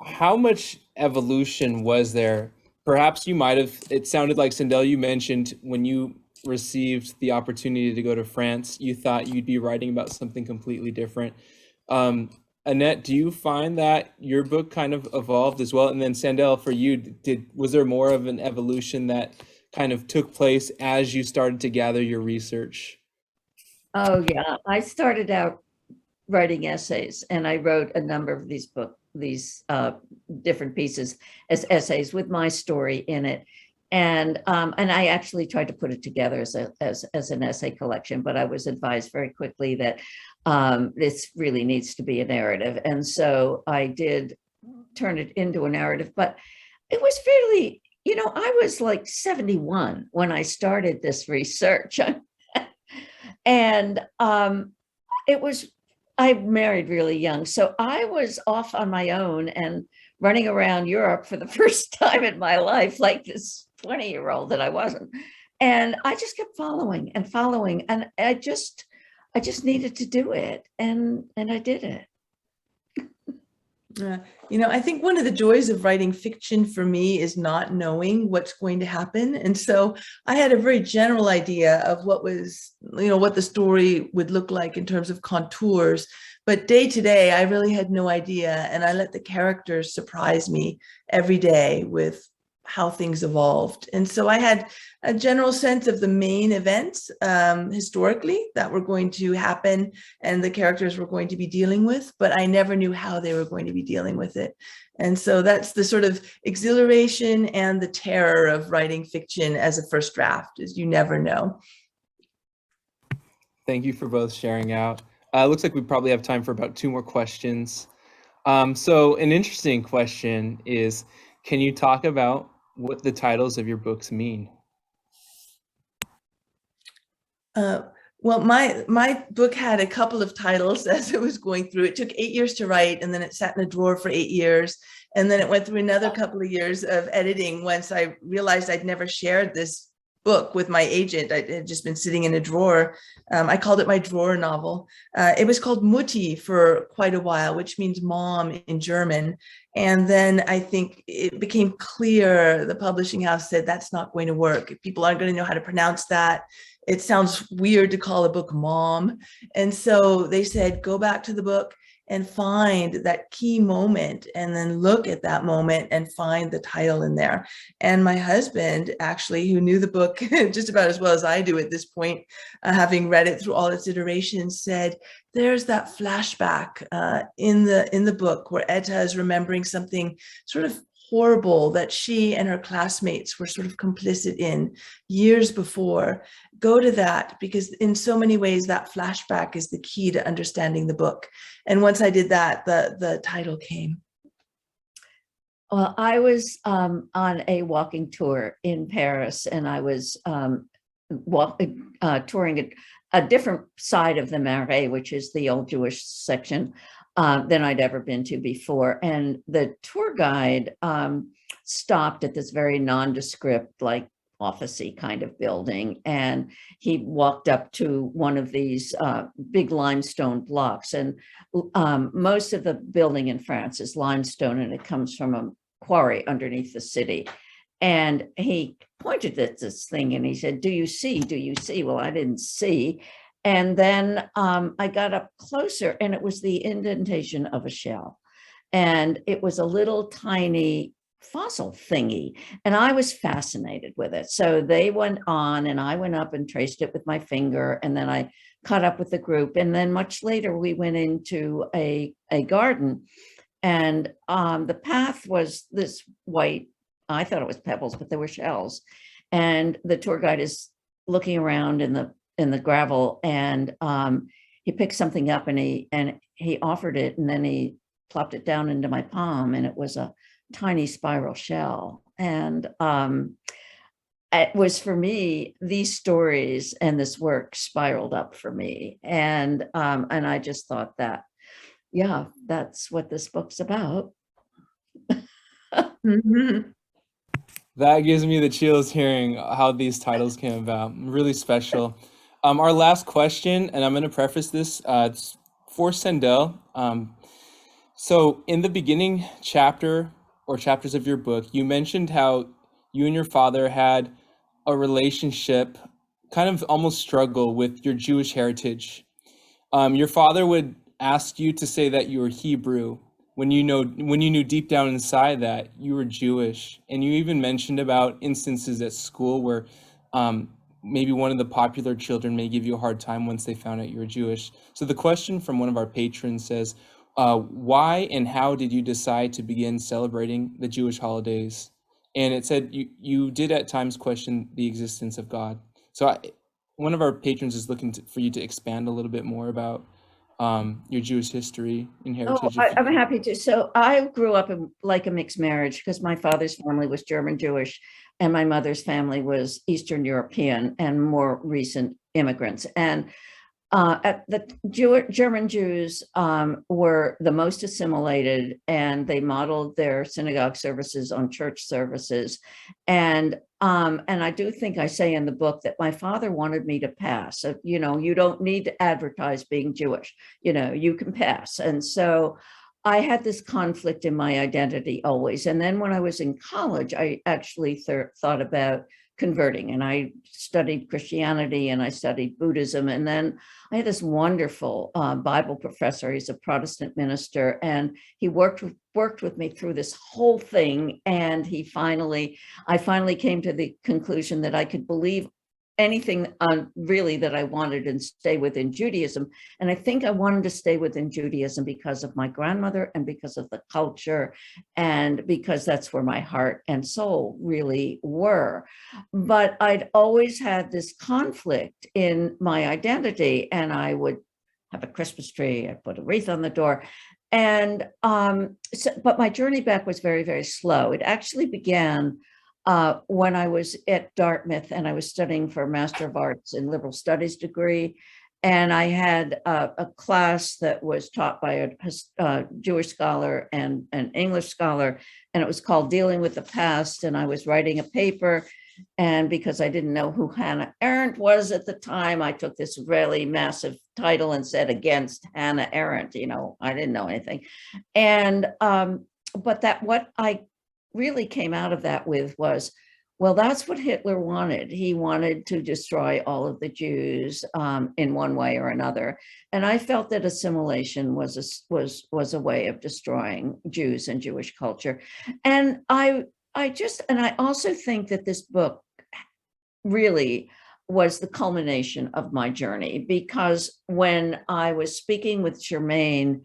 how much evolution was there? Perhaps you might have, it sounded like, Sandell, you mentioned when you received the opportunity to go to France, you thought you'd be writing about something completely different. Annette, do you find that your book kind of evolved as well? And then Sandell, for you, was there more of an evolution that kind of took place as you started to gather your research? Oh yeah, I started out writing essays, and I wrote a number of these different pieces as essays with my story in it. And I actually tried to put it together as an essay collection, but I was advised very quickly that this really needs to be a narrative. And so I did turn it into a narrative, but it was fairly, I was like 71 when I started this research. And I married really young. So I was off on my own and running around Europe for the first time in my life, like this 20-year-old that I wasn't. And I just kept following. And I just needed to do it. And I did it. I think one of the joys of writing fiction for me is not knowing what's going to happen. And so I had a very general idea of what the story would look like in terms of contours. But day to day, I really had no idea. And I let the characters surprise me every day with how things evolved. And so I had a general sense of the main events historically that were going to happen and the characters were going to be dealing with, but I never knew how they were going to be dealing with it. And so that's the sort of exhilaration and the terror of writing fiction as a first draft, is you never know. Thank you for both sharing out. Looks like we probably have time for about 2 more questions. So an interesting question is, can you talk about what the titles of your books mean? Well, my book had a couple of titles as it was going through. It took 8 years to write, and then it sat in a drawer for 8 years. And then it went through another couple of years of editing once I realized I'd never shared this book with my agent. I had just been sitting in a drawer. I called it my drawer novel. It was called Mutti for quite a while, which means mom in German. And then I think it became clear, the publishing house said, that's not going to work. People aren't going to know how to pronounce that. It sounds weird to call a book Mom. And so they said, go back to the book and find that key moment and then look at that moment and find the title in there. And my husband, actually, who knew the book just about as well as I do at this point, having read it through all its iterations, said, there's that flashback in the book where Etta is remembering something sort of horrible that she and her classmates were sort of complicit in years before. Go to that, because in so many ways that flashback is the key to understanding the book. And once I did that, the title came. Well, I was on a walking tour in Paris, and I was touring a different side of the Marais, which is the old Jewish section, than I'd ever been to before. And the tour guide stopped at this very nondescript, like office-y kind of building. And he walked up to one of these big limestone blocks. And most of the building in France is limestone, and it comes from a quarry underneath the city. And he pointed at this thing and he said, do you see? Do you see? Well, I didn't see. And then I got up closer, and it was the indentation of a shell. And it was a little tiny fossil thingy. And I was fascinated with it. So they went on, and I went up and traced it with my finger. And then I caught up with the group. And then much later, we went into a garden. And the path was this white, I thought it was pebbles, but there were shells. And the tour guide is looking around in the gravel, and he picked something up, and he offered it, and then he plopped it down into my palm, and it was a tiny spiral shell. And it was, for me, these stories and this work spiraled up for me. And I just thought that, yeah, that's what this book's about. Mm-hmm. That gives me the chills hearing how these titles came about. Really special. Our last question, and I'm going to preface this, it's for Sandell. So in the beginning chapter or chapters of your book, you mentioned how you and your father had a relationship, kind of almost struggle with your Jewish heritage. Your father would ask you to say that you were Hebrew when you knew deep down inside that you were Jewish. And you even mentioned about instances at school where maybe one of the popular children may give you a hard time once they found out you were Jewish. So the question from one of our patrons says, why and how did you decide to begin celebrating the Jewish holidays? And it said you did at times question the existence of God. So one of our patrons is looking for you to expand a little bit more about your Jewish history and heritage. I'm happy to. So I grew up in like a mixed marriage, because my father's family was German Jewish and my mother's family was Eastern European and more recent immigrants. And the German Jews were the most assimilated, and they modeled their synagogue services on church services. And I do think I say in the book that my father wanted me to pass. You don't need to advertise being Jewish. You can pass. And so I had this conflict in my identity always. And then when I was in college, I actually thought about converting, and I studied Christianity and I studied Buddhism. And then I had this wonderful Bible professor. He's a Protestant minister, and he worked with me through this whole thing. And I finally came to the conclusion that I could believe anything really that I wanted and stay within Judaism. And I think I wanted to stay within Judaism because of my grandmother and because of the culture and because that's where my heart and soul really were. But I'd always had this conflict in my identity, and I would have a Christmas tree, I put a wreath on the door. And but my journey back was very, very slow. It actually began when I was at Dartmouth and I was studying for a Master of Arts in Liberal Studies degree. And I had a class that was taught by a Jewish scholar and an English scholar, and it was called Dealing with the Past. And I was writing a paper. And because I didn't know who Hannah Arendt was at the time, I took this really massive title and said against Hannah Arendt. I didn't know anything. And but what I really came out of that with was, well, that's what Hitler wanted. He wanted to destroy all of the Jews in one way or another. And I felt that assimilation was a way of destroying Jews and Jewish culture. And I also think that this book really was the culmination of my journey, because when I was speaking with Germaine,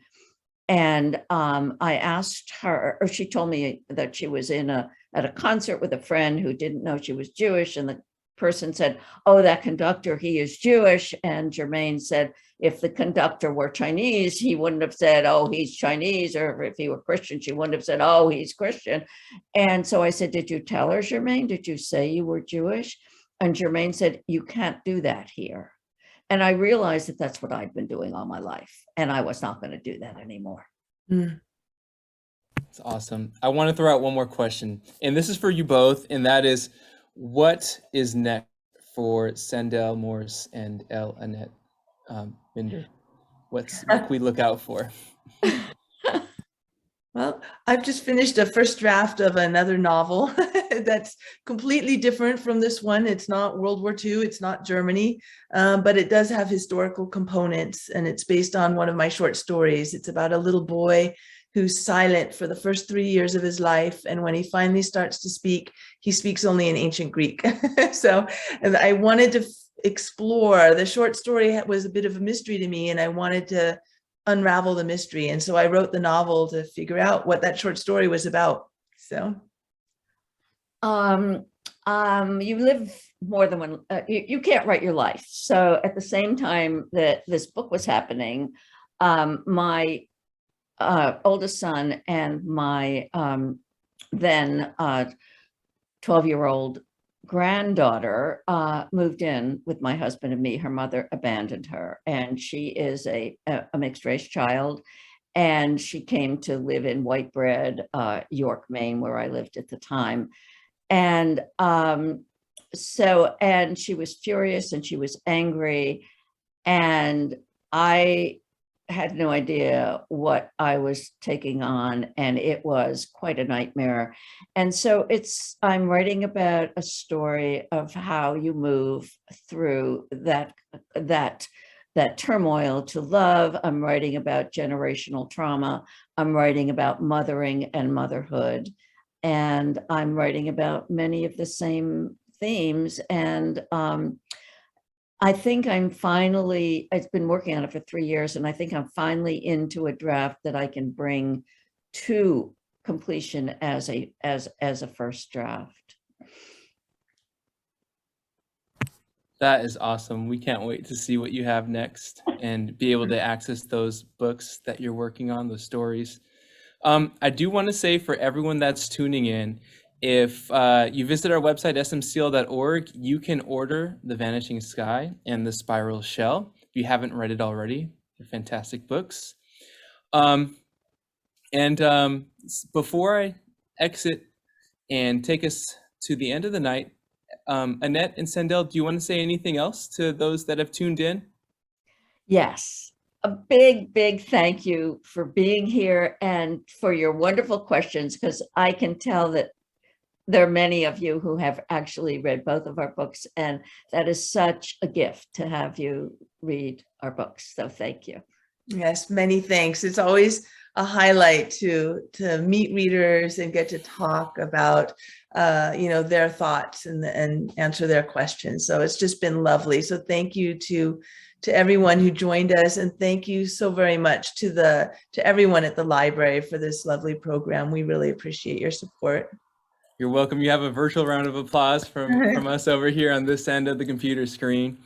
and I asked her, or she told me that she was at a concert with a friend who didn't know she was Jewish. And the person said, "Oh, that conductor, he is Jewish." And Germaine said, if the conductor were Chinese, he wouldn't have said, "Oh, he's Chinese." Or if he were Christian, she wouldn't have said, "Oh, he's Christian." And so I said, "Did you tell her, Germaine? Did you say you were Jewish?" And Germaine said, "You can't do that here." And I realized that that's what I'd been doing all my life, and I was not going to do that anymore. Mm. That's awesome. I want to throw out one more question, and this is for you both, and that is, what is next for Sandell Morse and Annette Binder? What can we look out for? Well, I've just finished a first draft of another novel that's completely different from this one. It's not World War II, it's not Germany, but it does have historical components, and it's based on one of my short stories. It's about a little boy who's silent for the first 3 years of his life, and when he finally starts to speak, he speaks only in ancient Greek. So I wanted to explore. The short story was a bit of a mystery to me, and I wanted to unravel the mystery. And so I wrote the novel to figure out what that short story was about. So you live more than one, you can't write your life. So at the same time that this book was happening, my oldest son and my then 12-year-old granddaughter moved in with my husband and me. Her mother abandoned her, and she is a mixed race child, and she came to live in White Bread, York, Maine, where I lived at the time. And and she was furious and she was angry, and I had no idea what I was taking on, and it was quite a nightmare. And so I'm writing about a story of how you move through that turmoil to love. I'm writing about generational trauma. I'm writing about mothering and motherhood, and I'm writing about many of the same themes. And I think I've been working on it for 3 years, and I think I'm finally into a draft that I can bring to completion as a first draft. That is awesome. We can't wait to see what you have next and be able to access those books that you're working on, those stories. I do want to say, for everyone that's tuning in, if you visit our website, smcl.org, you can order The Vanishing Sky and The Spiral Shell. If you haven't read it already, they're fantastic books. Before I exit and take us to the end of the night, Annette and Sandell, do you want to say anything else to those that have tuned in? Yes. a big, big thank you for being here and for your wonderful questions, because I can tell that there are many of you who have actually read both of our books, and that is such a gift to have you read our books. So thank you. Yes, many thanks. It's always a highlight to meet readers and get to talk about their thoughts and answer their questions. So it's just been lovely. So thank you to everyone who joined us, and thank you so very much to everyone at the library for this lovely program. We really appreciate your support. You're welcome. You have a virtual round of applause from us over here on this end of the computer screen.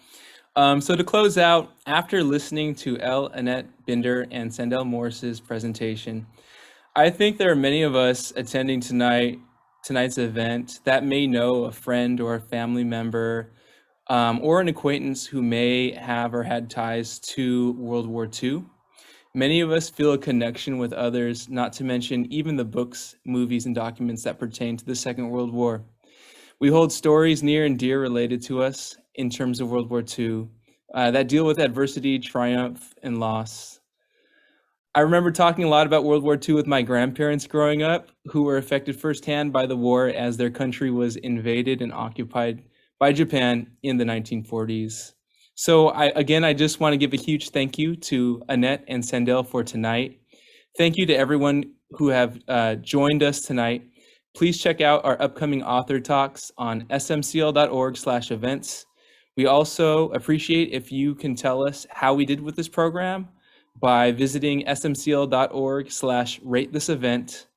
So to close out, after listening to Annette Binder and Sandell Morse's presentation, I think there are many of us attending tonight's event that may know a friend or a family member or an acquaintance who may have or had ties to World War II. Many of us feel a connection with others, not to mention even the books, movies, and documents that pertain to the Second World War. We hold stories near and dear related to us in terms of World War II that deal with adversity, triumph, and loss. I remember talking a lot about World War II with my grandparents growing up, who were affected firsthand by the war as their country was invaded and occupied by Japan in the 1940s. So I just want to give a huge thank you to Annette and Sandell for tonight. Thank you to everyone who have joined us tonight. Please check out our upcoming author talks on smcl.org/events. We also appreciate if you can tell us how we did with this program by visiting smcl.org/rate-this-event.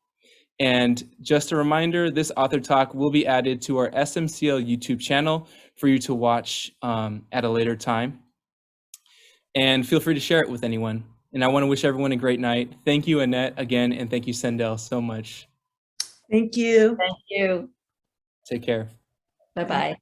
And just a reminder, this author talk will be added to our SMCL YouTube channel for you to watch at a later time. And feel free to share it with anyone. And I want to wish everyone a great night. Thank you, Annette, again, and thank you, Sandell, so much. Thank you. Thank you. Take care. Bye-bye.